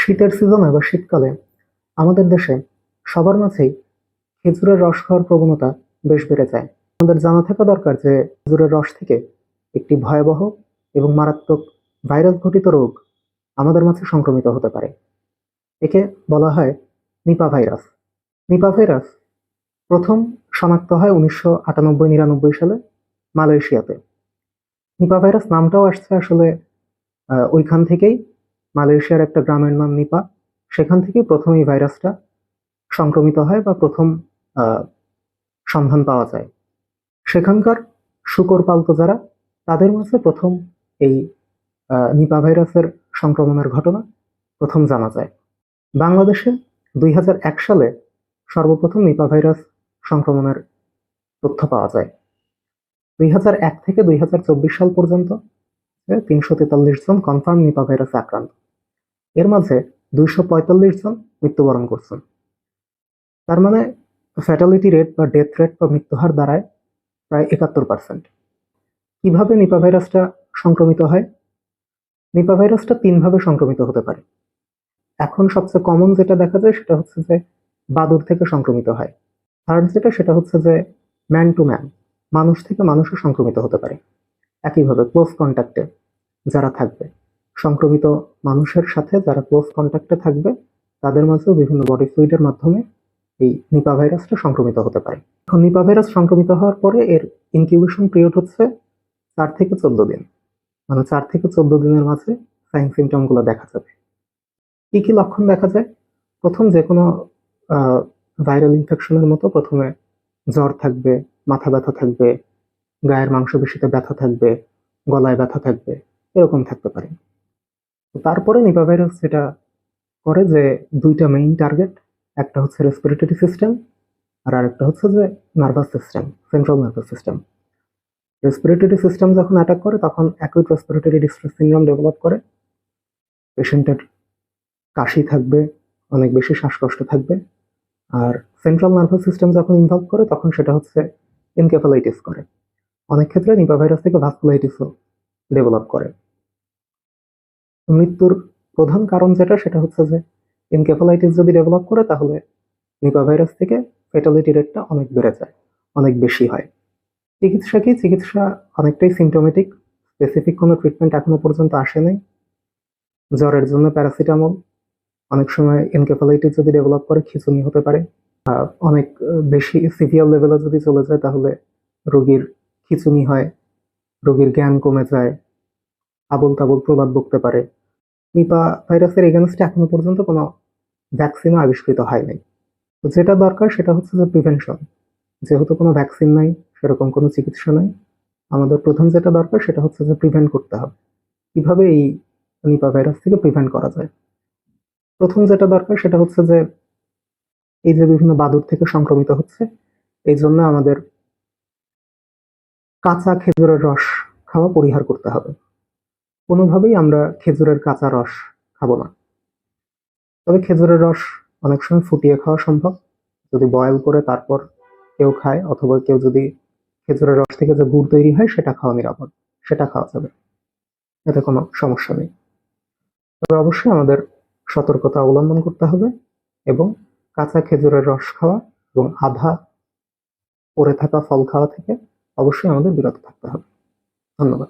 শীতের সিজনে বা শীতকালে আমাদের দেশে সবার মাঝেই খেজুরের রস খাওয়ার প্রবণতা বেশ বেড়ে যায়। আমাদের জানা থাকা দরকার যে খেজুরের রস থেকে একটি ভয়াবহ এবং মারাত্মক ভাইরাস ঘটিত রোগ আমাদের মাঝে সংক্রমিত হতে পারে। একে বলা হয় নিপা ভাইরাস। নিপা ভাইরাস প্রথম শনাক্ত হয় 1998-99 সালে মালয়েশিয়াতে। নিপা ভাইরাস নামটাও আসছে আসলে ওইখান থেকেই। মালয়েশিয়ার একটা গ্রামের নাম নিপা, সেখান থেকেই প্রথম এই ভাইরাসটা সংক্রমিত হয় বা প্রথম আহ, সন্ধান পাওয়া যায়। সেখানকার শূকর পালতো যারা, তাদের মাঝে প্রথম এই নিপা ভাইরাসের সংক্রমণের ঘটনা প্রথম জানা যায়। বাংলাদেশে 2001 সালে সর্বপ্রথম নিপা ভাইরাস সংক্রমণের তথ্য পাওয়া যায়। 2001 থেকে 2024 সাল পর্যন্ত 343 জন কনফার্ম নিপা ভাইরাসে আক্রান্ত। এর মাঝে 245 জন মৃত্যুবরণ করছেন। তার মানে ফ্যাটালিটি রেট বা ডেথ রেট বা মৃত্যুহার দাঁড়ায় প্রায় 71%। কিভাবে নিপা ভাইরাসটা সংক্রমিত হয়? নিপা ভাইরাসটা 3 ভাবে সংক্রমিত হতে পারে। এখন সবচেয়ে কমন যেটা দেখা যায় সেটা হচ্ছে যে বাদুড় থেকে সংক্রমিত হয়। থার্ড যেটা, সেটা হচ্ছে যে ম্যান টু ম্যান, মানুষ থেকে মানুষও সংক্রমিত হতে পারে। একইভাবে ক্লোজ কন্ট্যাক্টে যারা থাকবে, সংক্রমিত মানুষের সাথে যারা ক্লোজ কন্ট্যাক্টে থাকবে, তাদের মাঝেও বিভিন্ন বডি ফ্লুইডের মাধ্যমে এই নিপা ভাইরাসটা সংক্রমিত হতে পারে। এখন নিপা ভাইরাস সংক্রমিত হওয়ার পরে এর ইনকিউবেশন পিরিয়ড হচ্ছে 4 থেকে 14 দিন। মানে 4 থেকে 14 দিনের মাঝে সাইন সিমটম গুলো দেখা যাবে। কি কি লক্ষণ দেখা যায়? প্রথম, যে কোনো ভাইরাল ইনফেকশনের মতো প্রথমে জ্বর থাকবে, মাথা ব্যথা থাকবে, গায়ের মাংসপেশিতে ব্যথা থাকবে, গলায় ব্যথা থাকবে, এরকম থাকতে পারে। তারপরে নিপা ভাইরাস যেটা করে যে দুইটা মেইন টার্গেট, একটা হচ্ছে রেসপিরেটরি সিস্টেম আর আরেকটা হচ্ছে যে nervous system, central nervous system. Respiratory system যখন অ্যাটাক করে তখন acute respiratory distress syndrome develop করে। পেশেন্টের কাশি থাকবে, অনেক বেশি শ্বাসকষ্ট থাকবে। আর সেন্ট্রাল নার্ভাস সিস্টেম যখন ইনভলভ করে তখন সেটা হচ্ছে এনকেফালাইটিস করে। অনেক ক্ষেত্রে নিপা ভাইরাস থেকে ভাস্কুলাইটিসও ডেভেলপ করে। মৃত্যুর প্রধান কারণ যেটা, সেটা হচ্ছে যে এনকেফালাইটিস যদি ডেভেলপ করে তাহলে নিপা ভাইরাস থেকে ফেটালিটি রেটটা অনেক বেড়ে যায়, অনেক বেশি হয়। চিকিৎসা কি? চিকিৎসা অনেকটাই সিমটোমেটিক, স্পেসিফিক কোনো ট্রিটমেন্ট এখনো পর্যন্ত আসে নাই। জ্বরের জন্য প্যারাসিটামল, অনেক সময় এনকেফালাইটিস যদি ডেভেলপ করে খিঁচুনি হতে পারে। অনেক বেশি সিভিয়ার লেভেলে যদি চলে যায় তাহলে রোগীর খিঁচুনি হয়, রোগীর জ্ঞান কমে যায়, আবোল তাবোল প্রবাদ বকতে পারে। নিপা ভাইরাসের এগেনস্টে এখনো পর্যন্ত কোনো ভ্যাকসিনও আবিষ্কৃত হয় নাই। তো যেটা দরকার সেটা হচ্ছে যে প্রিভেনশন। যেহেতু কোনো ভ্যাকসিন নাই, সেরকম কোনো চিকিৎসা নাই, আমাদের প্রথম যেটা দরকার সেটা হচ্ছে যে প্রিভেন্ট করতে হবে। কিভাবে এই নিপা ভাইরাস থেকে প্রিভেন্ট করা যায়? প্রথম যেটা দরকার সেটা হচ্ছে যে এই যে বিভিন্ন বাদুড় থেকে সংক্রমিত হচ্ছে, এই জন্য আমাদের কাঁচা খেজুরের রস খাওয়া পরিহার করতে হবে। কোনোভাবেই আমরা খেজুরের কাঁচা রস খাবো না। তবে খেজুরের রস অনেক সময় ফুটিয়ে খাওয়া সম্ভব, যদি বয়েল করে তারপর কেউ খায়, অথবা কেউ যদি খেজুরের রস থেকে যে গুড় তৈরি হয় সেটা খাওয়া নিরাপদ, সেটা খাওয়া যাবে, এতে কোনো সমস্যা নেই। তবে অবশ্যই আমাদের সতর্কতা অবলম্বন করতে হবে এবং কাঁচা খেজুরের রস খাওয়া এবং আধা পড়ে থাকা ফল খাওয়া থেকে অবশ্যই আমাদের বিরত থাকতে হবে। ধন্যবাদ।